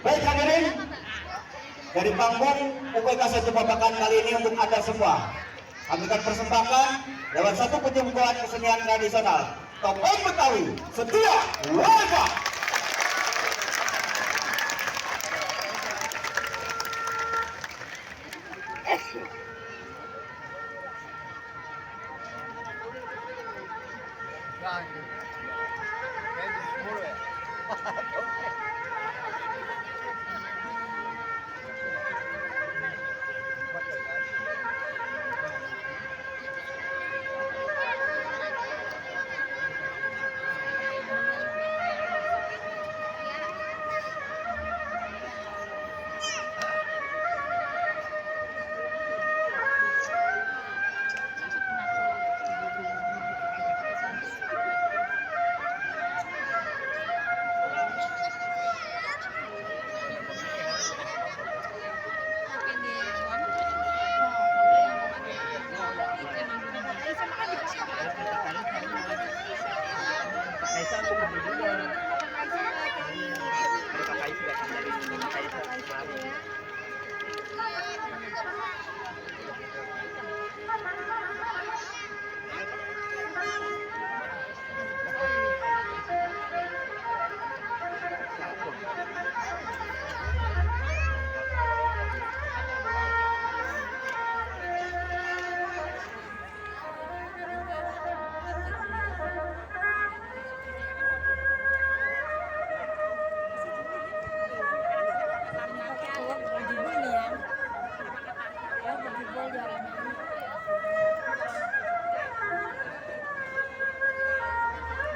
Baik hadirin, dari panggung UPK 1 Babakan kali ini untuk Anda semua, kami akan persembahkan lewat satu pertunjukan kesenian tradisional Topeng Betawi Setia Warga.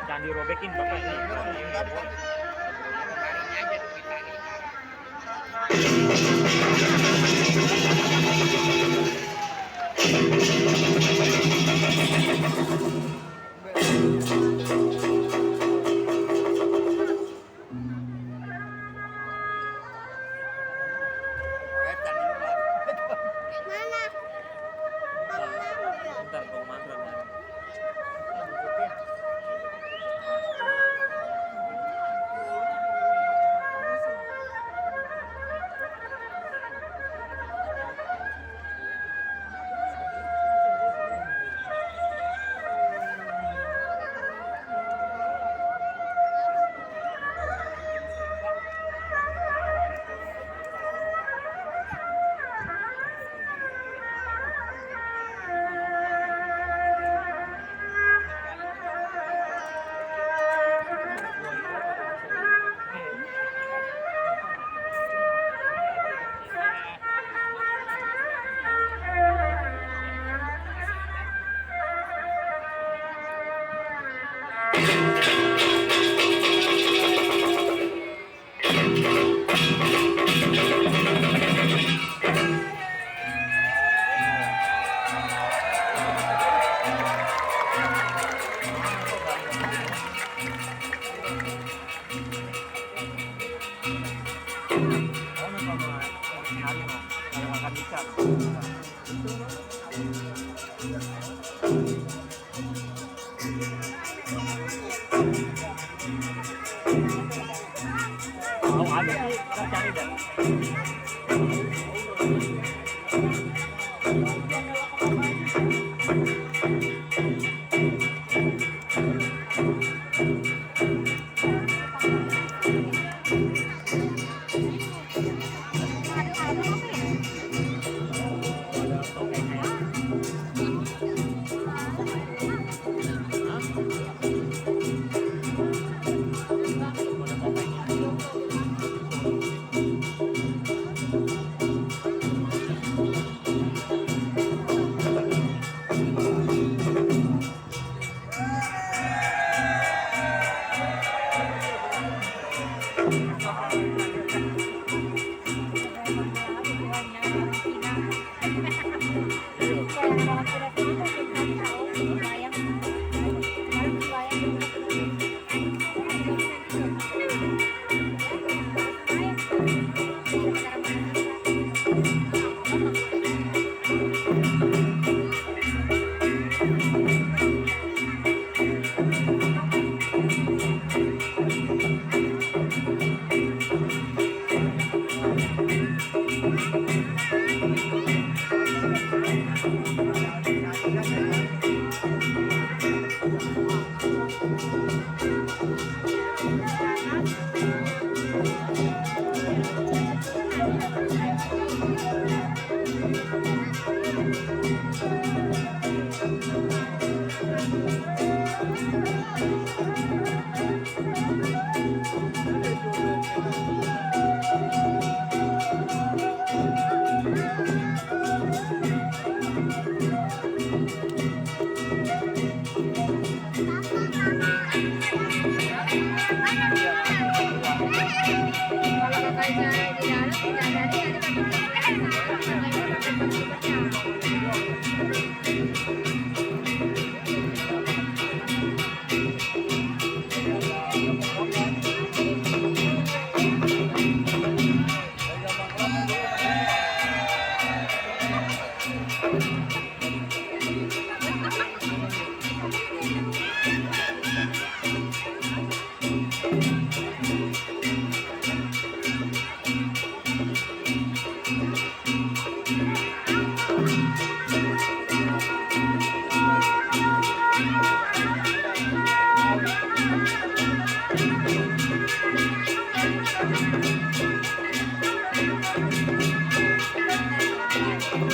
Jangan dirobekin bapak nih. Bentar, kau mantra. Oh, ada sih, kita cari dah.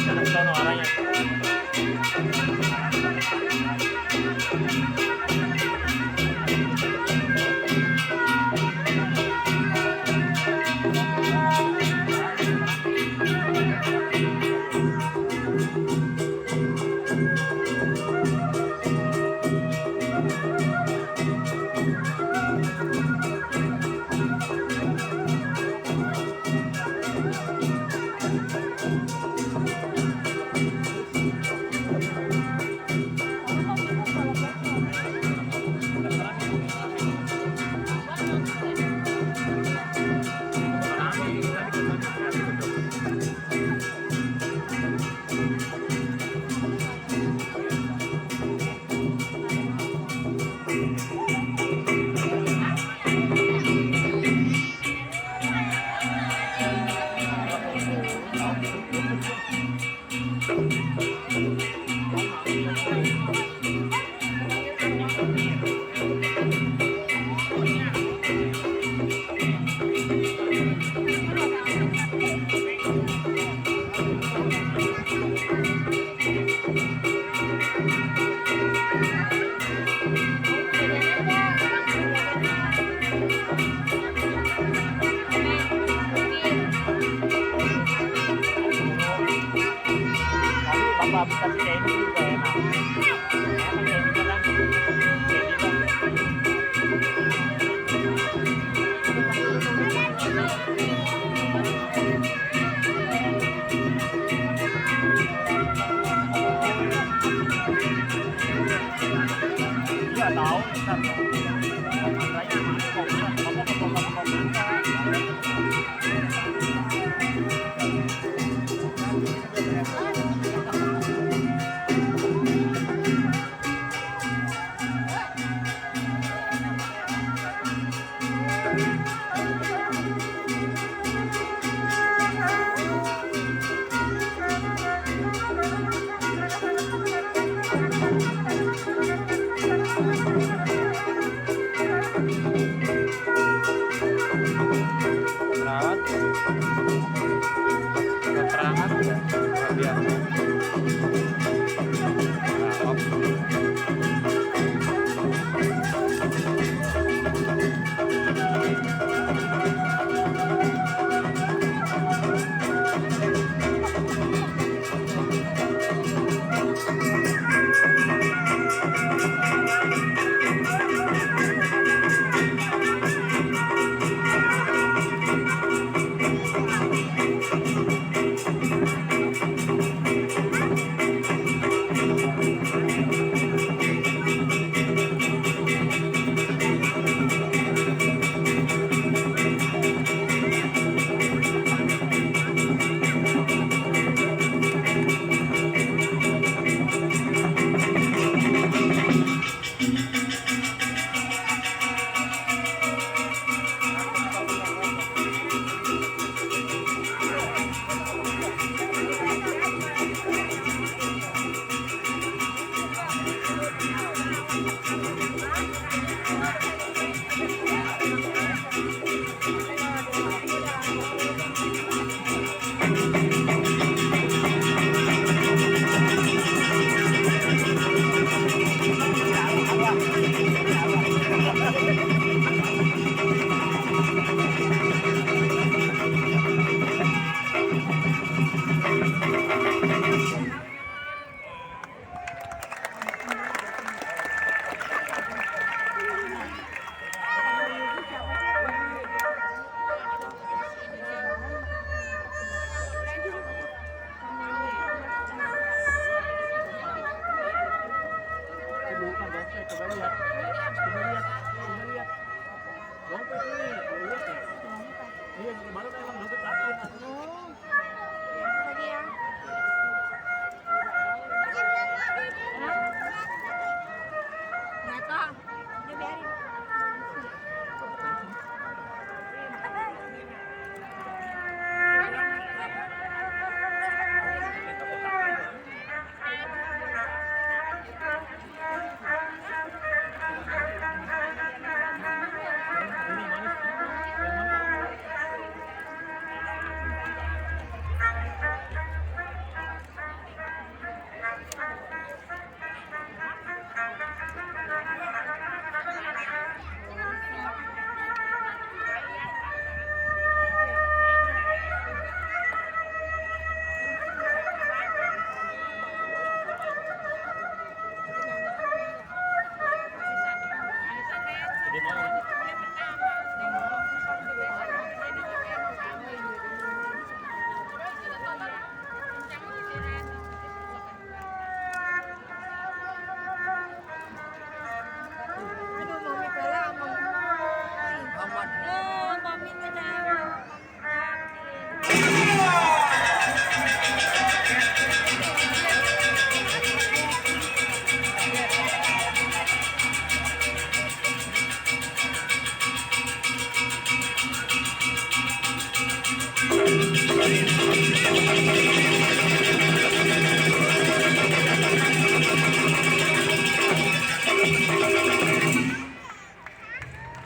Sana sono arahnya. Tapi kayak ini juga enak. Enak kayak gitu kan. Kayak gitu. Iya tahu, ntar dong. Makanya keterangan ya, biar Lagi ya. Nggak tahu. Udah biarin. Jadi mau. Aduh, mami pala sama mami kecewa.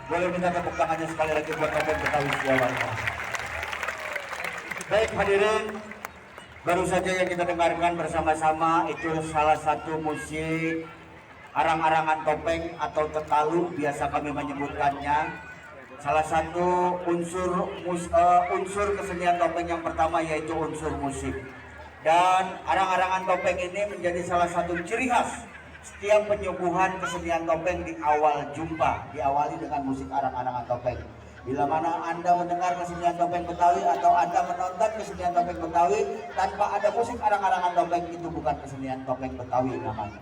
Boleh minta tepuk tangannya sekali lagi buat Topeng Betawi Siawarta. Baik hadirin, baru saja yang kita dengarkan bersama-sama itu salah satu musik arang-arangan topeng atau tetalu biasa kami menyebutkannya. Salah satu unsur kesenian topeng yang pertama yaitu unsur musik. Dan arang-arangan topeng ini menjadi salah satu ciri khas setiap penyuguhan kesenian topeng di awal jumpa, diawali dengan musik arang-arangan topeng. Bila mana Anda mendengar kesenian topeng Betawi atau Anda menonton kesenian topeng Betawi tanpa ada musik arang-arangan topeng, itu bukan kesenian topeng Betawi namanya.